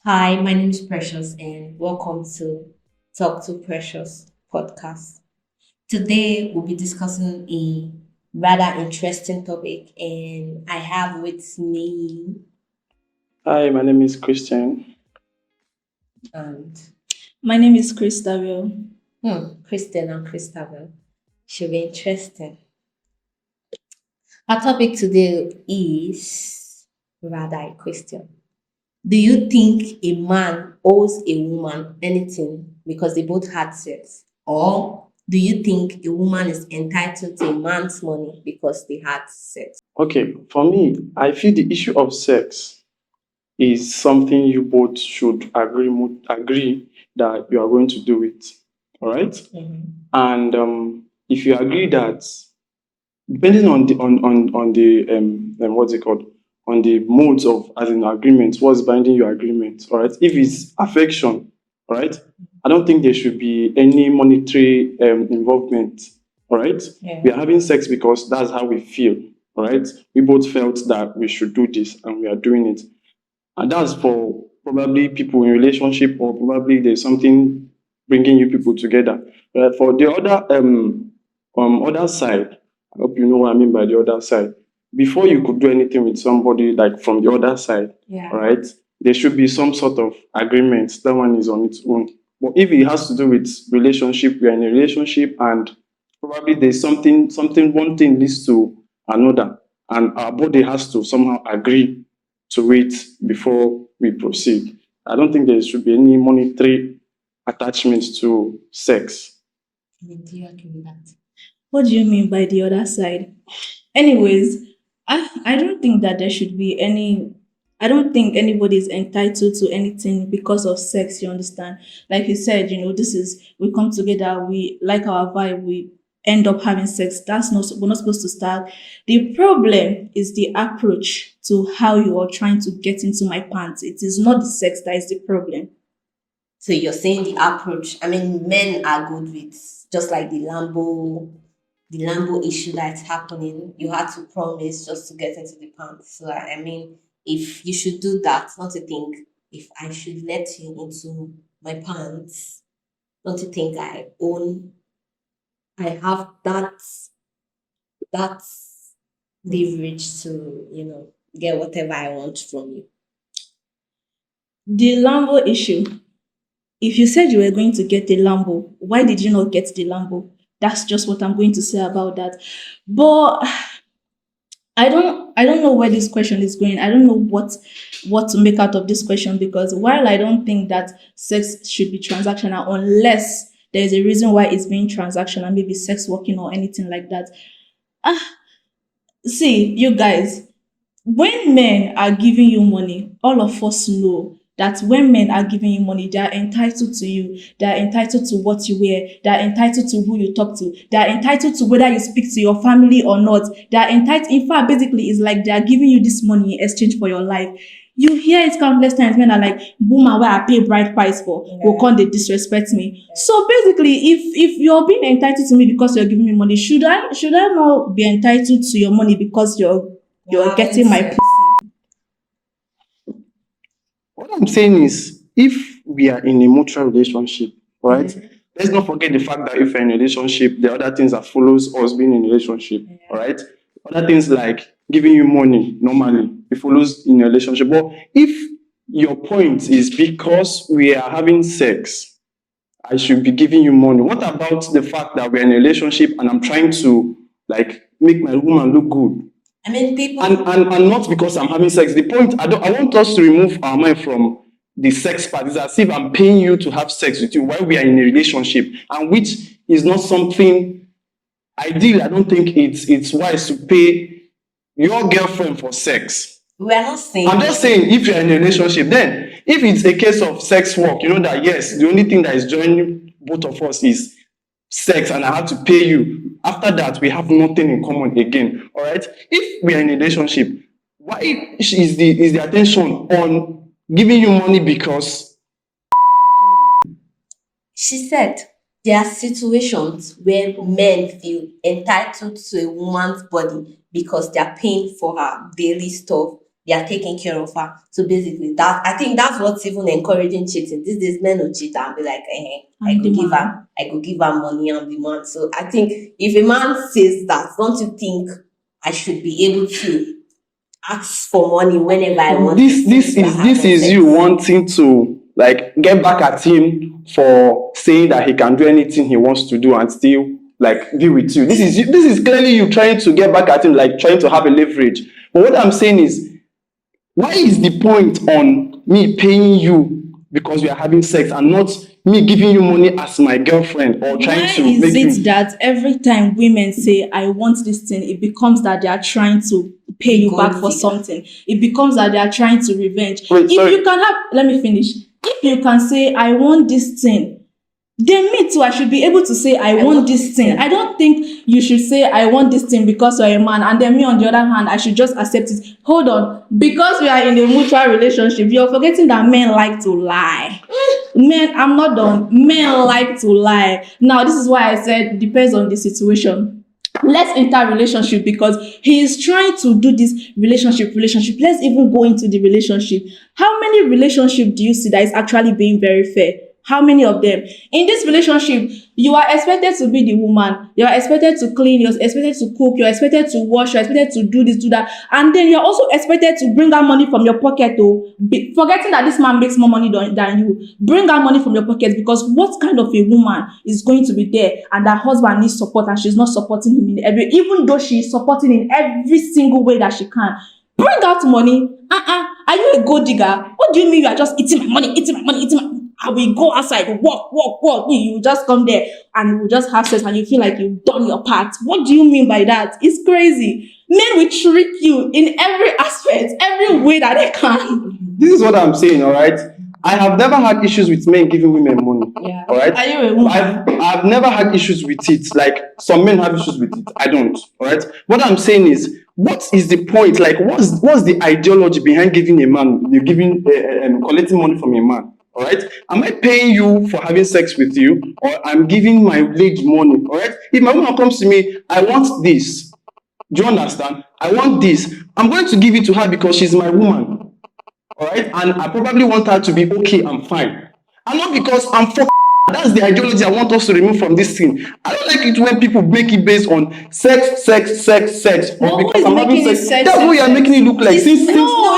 Hi, my name is Precious, and welcome to Talk to Precious podcast. Today, we'll be discussing a rather interesting topic, and I have with me Hi, my name is Christian. and My name is Christabel. Kristen and Christabel. Should be interesting. Our topic today is rather a question. Do you think a man owes a woman anything because they both had sex? Or do you think a woman is entitled to a man's money because they had sex? Okay, for me, I feel the issue of sex is something you both should agree that you are going to do it. All right, and if you agree that, depending on the what's it called, on the modes of as in agreement, what's binding your agreement. All right, if it's affection, all right, I don't think there should be any monetary involvement. All right, Yeah. we are having sex because that's how we feel. All right, we both felt that we should do this and we are doing it, and that's for probably people in relationship, or probably there's something bringing you people together. For the other side, I hope you know what I mean by the other side. Before you could do anything with somebody like from the other side, Yeah. right, there should be some sort of agreement. That one is on its own. But if it has to do with relationship, we are in a relationship, and probably there's something one thing leads to another, and our body has to somehow agree to it before we proceed. I don't think there should be any monetary attachments to sex. Do you agree with that? What do you mean by the other side? Anyways, I don't think that there should be any. I don't think anybody is entitled to anything because of sex. You understand? Like you said, this is we come together, we like our vibe, we end up having sex. That's not we're not supposed to start. The problem is the approach to how you are trying to get into my pants. It is not the sex that is the problem. So you're saying the approach. I mean, men are good with just like the Lambo issue that's happening. You had to promise just to get into the pants. So I mean, if you should do that, not to think if I should let you into my pants, not to think I have that leverage to get whatever I want from you. The Lambo issue. If you said you were going to get a Lambo, why did you not get the Lambo? That's just what I'm going to say about that. But I don't know where this question is going. I don't know what to make out of this question, because while I don't think that sex should be transactional unless there is a reason why it's being transactional, maybe sex working or anything like that. Ah, see, you guys, when men are giving you money, all of us know that when men are giving you money, they are entitled to you. They are entitled to what you wear. They are entitled to who you talk to. They are entitled to whether you speak to your family or not. They are entitled. In fact, basically, it's like they are giving you this money in exchange for your life. You hear it countless times. Men are like, "Woman, where I pay bride price for, will come they disrespect me." So basically, if you're being entitled to me because you're giving me money, should I not be entitled to your money because you're Having getting my sex. pussy? What I'm saying is, if we are in a mutual relationship, right? Mhm. Let's not forget the fact that if you're in a relationship, there are other things that follows us being in a relationship, all right? Other things like giving you money normally, it follows in a relationship. But if your point is because we are having sex, I should be giving you money. What about the fact that we're in a relationship and I'm trying to like make my woman look good? I mean, people. And not because I'm having sex. The point I want us to remove our mind from the sex part. It's as if I'm paying you to have sex with you while we are in a relationship, and which is not something ideal. I don't think it's wise to pay your girlfriend for sex. We are not saying. I'm just saying, if you're in a relationship, then if it's a case of sex work, you know that yes, the only thing that is joining both of us is sex, and I have to pay you. After that, we have nothing in common again. All right. If we are in a relationship, why is the attention on giving you money because She said there are situations where men feel entitled to a woman's body because they are paying for her daily stuff. you're taking care of her. So basically, that I think that's what's even encouraging cheating. These days, men will cheat and be like, I I'm go the give man. her, I go give her money. I'm the man. So I think if a man says that, don't you think I should be able to ask for money whenever I want? This is you wanting to like get back at him for saying that he can do anything he wants to do and still like deal with you. This is clearly you trying to get back at him, like trying to have a leverage. But what I'm saying is, why is the point on me paying you because we are having sex and not me giving you money as my girlfriend or trying Why to is make it you that every time women say I want this thing, it becomes that they are trying to pay you back for Gold digger. something? It becomes that they are trying to revenge. Wait, If sorry. you can have, let me finish. If you can say I want this thing, then me too, I should be able to say I want this thing. I don't think you should say I want this thing because you're a man, and then me on the other hand, I should just accept it. Hold on, because we are in a mutual relationship, you're forgetting that men like to lie. Men, I'm not done. Men like to lie. Now, this is why I said depends on the situation. Let's enter relationship because he is trying to do this relationship. Let's even go into the relationship. How many relationships do you see that is actually being very fair? How many of them? In this relationship, you are expected to be the woman. You are expected to clean. You're expected to cook. You're expected to wash. You're expected to do this, do that. And then you're also expected to bring out money from your pocket. Forgetting that this man makes more money than you. Bring out money from your pocket, because what kind of a woman is going to be there and her husband needs support and she's not supporting him in every, even though she is supporting in every single way that she can. Bring out money. Are you a gold digger? What do you mean you are just eating my money, eating my money, eating my... I will go outside, walk. You just come there and you will just have sex and you feel like you've done your part. What do you mean by that? It's crazy. Men will trick you in every aspect, every way that they can. This is what I'm saying, all right? I have never had issues with men giving women money. Yeah. All right. Are you a woman? I've never had issues with it. Like some men have issues with it. I don't. All right. What I'm saying is, what is the point? Like, what's the ideology behind giving a man, you're giving, collecting money from a man? All right. Am I paying you for having sex with you, or I'm giving my lady money? All right. If my woman comes to me, I want this. Do you understand? I want this. I'm going to give it to her because she's my woman. All right. And I probably want her to be okay and fine. And not because I'm fucking. That's the ideology I want us to remove from this thing. I don't like it when people make it based on sex. No, Or who because is I'm having making it sex. sex, That's what you're sex, making it look like. It's- Since no,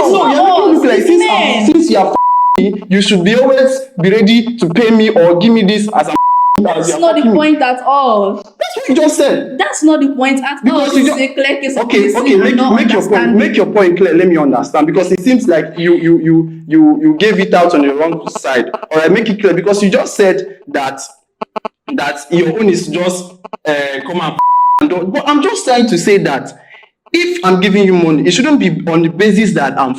you're making it look like it's men. since you're me, you should be always be ready to pay me or give me this as I'm. That's not the point at all. That's what you just said. That's not the point at all. Because This you is a clear case of Okay, listening and not make your point. understanding. Make your point clear. Let me understand, because it seems like you gave it out on the wrong side. All right, make it clear, because you just said that your own is just come and do. But I'm just trying to say that if I'm giving you money, it shouldn't be on the basis that I'm.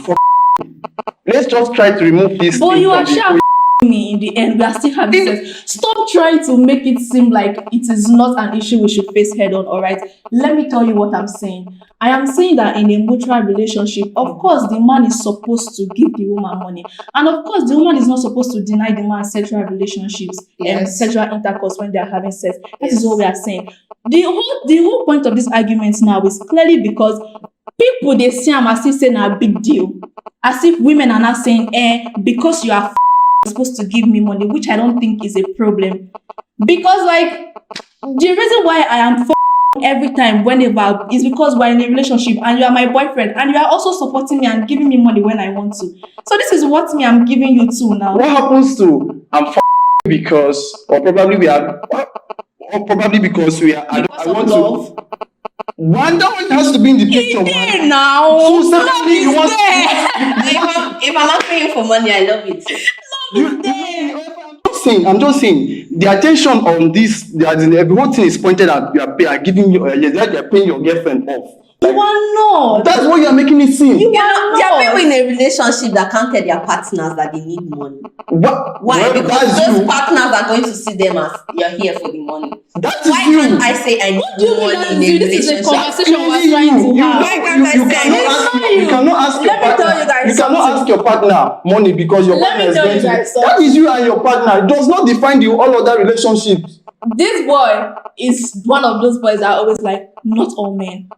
Let's just try to remove this. But thing you from are the sure me in the end. We are still having sex. Stop trying to make it seem like it is not an issue we should face head on. All right. Let me tell you what I'm saying. I am saying that in a mutual relationship, of course, the man is supposed to give the woman money, and of course, the woman is not supposed to deny the man sexual relationships and Yes. sexual intercourse when they are having sex. That is Yes. what we are saying. The whole point of this argument now is clearly because people they see am as if saying a big deal, as if women are not saying, because you are supposed to give me money, which I don't think is a problem. Because like the reason why I am every time whenever is because we're in a relationship and you are my boyfriend and you are also supporting me and giving me money when I want to. So this is what me I'm giving you to now. What happens to I'm because, or probably we are, or probably because we are. Because I of want love. to. One, that one has to be in the picture. There now. So Love secondly, is you want. there. If I'm not paying for money, I love it. I'm just saying the attention on this, the whole thing is pointed at you are giving you, you're paying your girlfriend off. You are not. That's what you are making it seem. You There are are not. people in a relationship that can't tell their partners that they need money. What? Why? Well, Because that's those you. partners are going to see them as you're here for the money. That is Why you. can't I say I What do you need mean money that in is a you? This is a relationship? conversation we're Clearly trying to you. have. Why can't I say I cannot need ask, money? you cannot ask your Let me partner. tell you guys You cannot something. ask your partner money because your Let partner me is tell going you to. guys That something. is you and your partner. It does not define the all other relationships. This boy is one of those boys that are always like, not all men.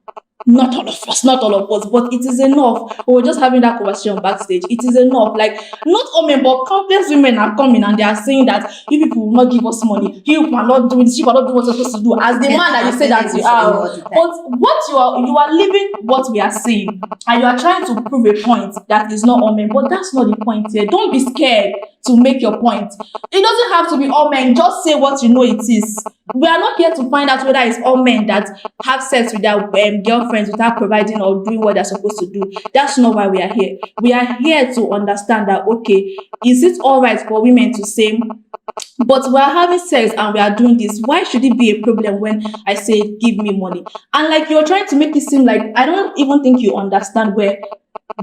Not all of us, but it is enough. We were just having that conversation backstage. It is enough. Like, not all men, but countless women are coming and they are saying that you people will not give us money. You people are not doing this. You are not doing what you're supposed to do. As the man that you say that you are. But what you are living what we are saying, and you are trying to prove a point that is not all men. But that's not the point here. Don't be scared to make your point. It doesn't have to be all men. Just say what you know it is. We are not here to find out whether it's all men that have sex with their girlfriends without providing or doing what they're supposed to do. That's not why we are here. We are here to understand that, okay, is it all right for women to say, but we are having sex and we are doing this? Why should it be a problem when I say, give me money? And like, you're trying to make it seem like, I don't even think you understand where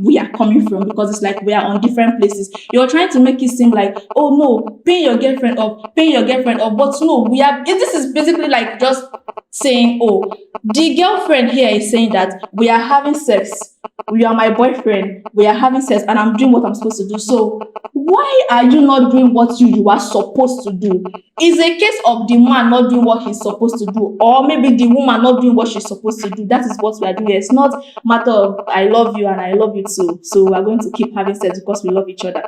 we are coming from, because it's like we are on different places. You're trying to make it seem like, oh no, pay your girlfriend up, but no, we are, this is basically like just saying, oh, the girlfriend here is saying that we are having sex, you are my boyfriend, we are having sex, and I'm doing what I'm supposed to do. So why are you not doing what you are supposed to do? It's a case of the man not doing what he's supposed to do, or maybe the woman not doing what she's supposed to do. That is what we are doing. It's not matter of I love you and I love you too, so we're going to keep having sex because we love each other.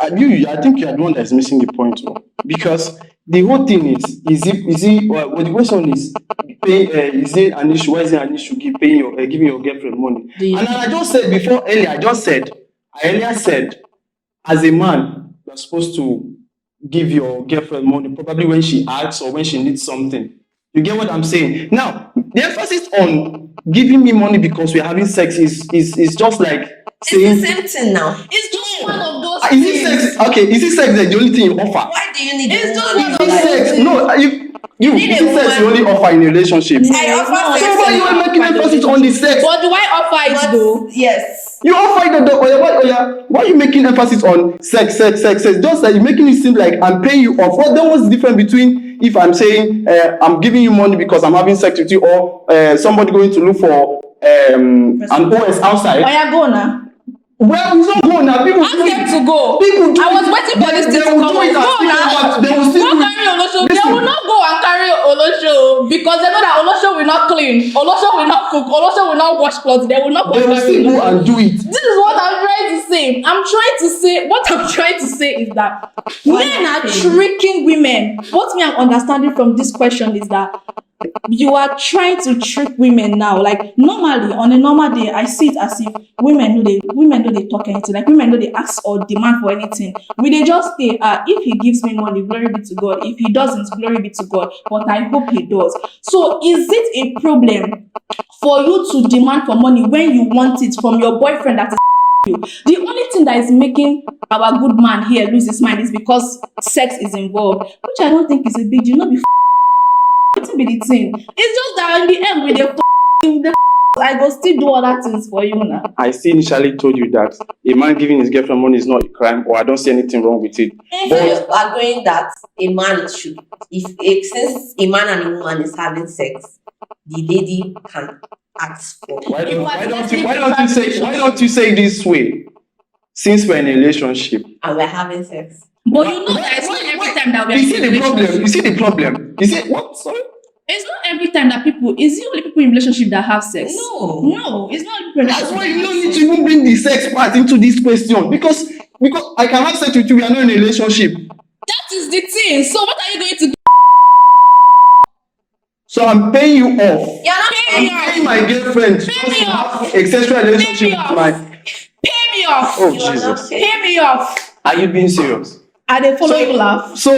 I think you are the one that's missing the point, though. Because the whole thing is well, the question is, is it an issue? Why is it an issue giving your girlfriend money? And I just said before earlier, I earlier said, as a man, you're supposed to give your girlfriend money probably when she asks or when she needs something. You get what I'm saying? Now, the emphasis on giving me money because we're having sex is just like saying, it's the same thing now. It's just one of those is it sex? Okay, is it sex the only thing you offer? Why do you need It's just money? one of Is it sex? No, you need is a it sex you woman. only offer in a relationship? I offer So sex. why you are making emphasis on the sex? But do I offer it though? Yes. You offer it why are you making emphasis on sex? Just like you're making it seem like I'm paying you off. Then what's the difference between if I'm saying I'm giving you money because I'm having sex with you, or somebody going to look for an OS outside? Why you go now? Well, it's not going now. People Ask do them it. to go. People do I was it. waiting for this They thing to will come do it out. and Go still now. come back. They will still Go do it. carry Olosho. They Listen. will not go and carry Olosho because they know that Olosho will not clean. Olosho will not cook. Olosho will not wash clothes. They will not go They will carry still go Olosho. and do it. This is what I'm trying to say. What I'm trying to say is that men are tricking women. What me I'm understanding from this question is that you are trying to trick women now. Like, normally on a normal day, I see it as if women know they talk anything. Like, women know they ask or demand for anything. We they just say, if he gives me money, glory be to God. If he doesn't, glory be to God. But I hope he does. So is it a problem for you to demand for money when you want it from your boyfriend that is you? The only thing that is making our good man here lose his mind is because sex is involved, which I don't think is a big deal. Not be what be the thing. It's just that in the end, with the I go still do other things for you now. I still initially told you that a man giving his girlfriend money is not a crime, or I don't see anything wrong with it. So you're agreeing that a man should, since a man and a woman is having sex, the lady can ask for. Why don't you say it this way? Since we're in a relationship and we're having sex. But you know that it's not every time that we are you see in a the problem. relationship. You see the problem. You see what? Sorry. It's not every time that is it only people in relationship that have sex? No, it's not every That's why you don't need to even bring the sex part into this question, because I can have sex with you, we are not in a relationship. That is the thing. So what are you going to do? So I'm paying you off. You're not paying my girlfriend to have a sexual relationship with my. Pay me off. Oh Jesus! Pay me off. Are you being serious? Are they following laugh? So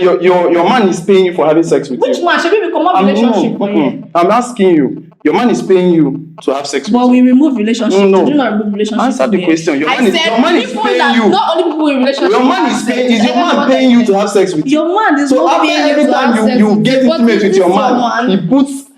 your man is paying you for having sex with you. Which man? Should we become a relationship for you? I'm asking you. Your man is paying you to have sex with you. But we remove relationship. No. Do not remove relationship. Answer the question. Your man is paying you. Not only people in relationship. Your man is paying. Is your man paying you to have sex with you? Your man is So not after paying every you to have time sex you get intimate with your man, he puts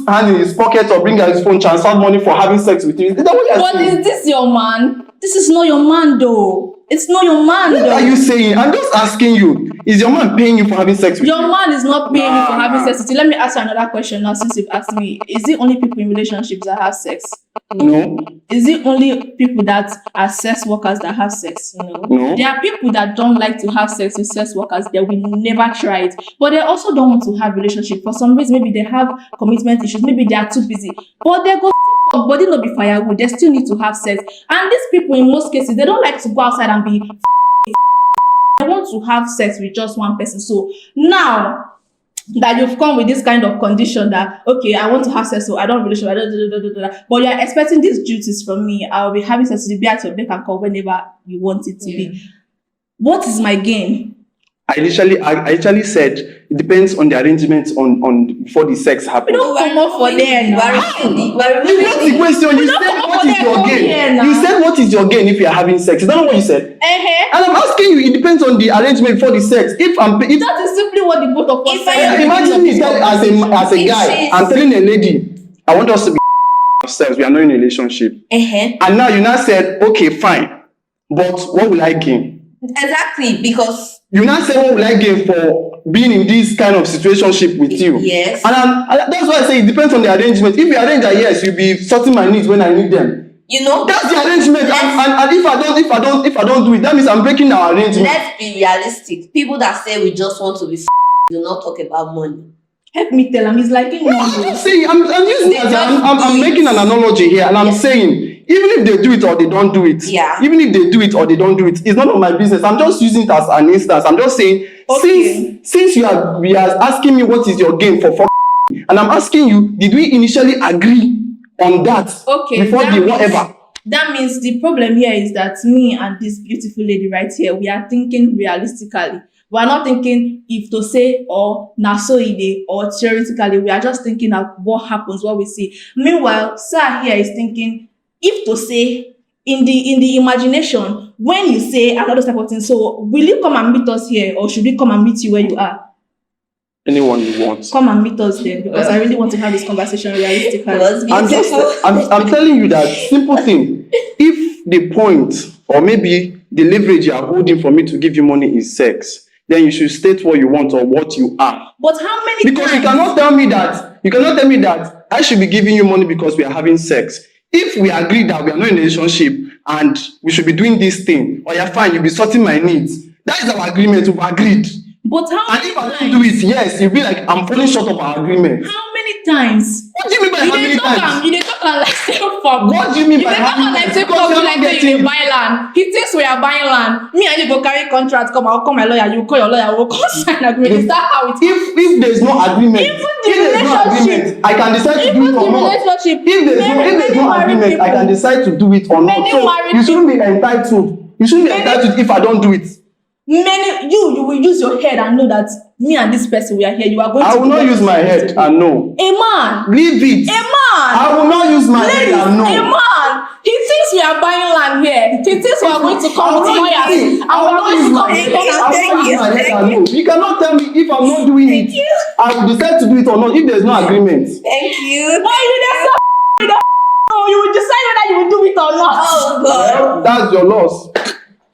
hand in his pocket or bring out his phone, transfer money for having sex with you. Is that what you're But saying? is this your man? This is not your man, though. It's not your man, What though. are you saying? I'm just asking you. Is your man paying you for having sex with Your you? man is not paying you for having Nah. sex with you. Let me ask you another question now, since you've asked me. Is it only people in relationships that have sex? No. Is it only people that are sex workers that have sex? No. There are people that don't like to have sex with sex workers. They will never try it. But they also don't want to have relationship. For some reason, maybe they have commitment issues. Maybe they are too busy. But they go body not be firewood. They still need to have sex. And these people, in most cases, they don't like to go outside and be. They want to have sex with just one person. So now that you've come with this kind of condition that, okay, I want to have sex, so I don't really, but you're expecting these duties from me. I'll be having sex with you, be at your beck and call whenever you want it to be. What is my gain? I actually said it depends on the arrangements on before the sex happens. Don't come up for there now. You got the question. You don't said come up what for is there, your come gain? here now. You said what is your gain if you are having sex? Is that not what you said? And I'm asking you, it depends on the arrangement for the sex. If That is simply what the both of us say. imagine me as a guy, I'm telling a lady, I want us to be ourselves. We are not in a relationship. And now you now said, okay, fine, but what will I gain? Exactly, because You now say what will I gain for being in this kind of situationship with you? Yes. And that's why I say it depends on the arrangement. If you arrange that, yes, you'll be sorting my needs when I need them. That's the arrangement. And if I don't do it, that means I'm breaking our arrangement. Let's be realistic. People that say we just want to be do not talk about money. Help me tell him. He's like, I'm just saying, I'm using it as I'm making an analogy here, and I'm saying, even if they do it or they don't do it, even if they do it or they don't do it, it's none of my business. I'm just using it as an instance. I'm just saying, since you are asking me what is your gain for and I'm asking you, did we initially agree on that before the whatever? That means the problem here is that me and this beautiful lady right here, we are thinking realistically. We are not thinking if to say or naso ide or theoretically. We are just thinking of what happens, what we see. Meanwhile, Sir here is thinking if to say in the imagination, when you say another type of thing. So will you come and meet us here, or should we come and meet you where you are? Anyone you want. Come and meet us there, because I really want to have this conversation realistically. I'm telling you that simple thing. If the point or maybe the leverage you are holding for me to give you money is sex, then you should state what you want or what you are. But how many Because times? you cannot tell me that I should be giving you money because we are having sex. If we agree that we are not in a relationship and we should be doing this thing, or you're fine, you'll be sorting my needs. That is our agreement. We've agreed. But how And many if I don't times? do it, yes, you'll be like, I'm falling short of our agreement. How many times? What do you mean by how many times? You dey talk am like say fuck. What do you mean by dey talk how am many like times? say Because fuck you're like not say you getting dey buy land. He thinks we are buying land. Me and you go carry contract come. I'll call my lawyer. You call your lawyer. We'll come sign agreement. Is that how it is? If there's no agreement, Even the if there's no relationship. agreement, I can decide to do Even it or the not. relationship. If there's no agreement, I can decide to do it or not. Many So married you shouldn't be entitled. You shouldn't be entitled if I don't do it. You will use your head and know that me and this person we are here. You are going to. I will not use my head and know. A man. Leave it. A man. I will not use my head and know. A man. He thinks we are buying land here. He thinks we are going to come with lawyers. And we are going to come with You cannot tell me if I'm not doing it. I will decide to do it or not if there's no agreement. Thank you. Why you decide? You will decide whether you will do it or not. Oh God. That's your loss.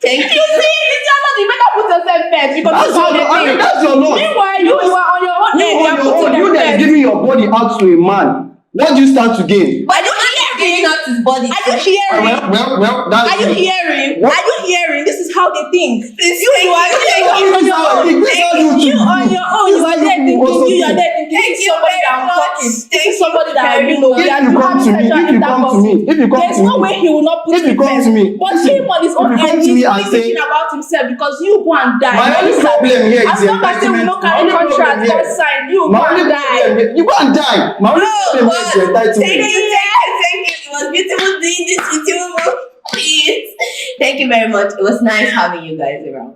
Thank You you. see, it's not you better put yourself first because That's your loss. Meanwhile, you are on your own end. You are putting You that is giving your body out to a man. What do you stand to gain? But I don't giving out his body. Are you hearing? Well, that's Are you hearing? What? Are you hearing? This is how they think. You are This there is how on your own. this is how you You think. on your own. You are there thinking. You are there thinking. Thank This is you somebody very that I'm much. talking. This Thank is somebody you that very you know. much. we are If you doing come to me, sexual if you come to me, intercourse. if you come There's to no me, way he will not put if you it come first. to me, But listen, him on his if own you come end, to he's me and only say- thinking about himself because you go and die. My only problem here is as long as say we no entitlement. carry My only problem contract here- outside, you go My only and die. problem, you go and die. My only problem here is your Thank entitlement. you. It was beautiful doing this with you. Please. Thank you very much. It was nice having you guys around.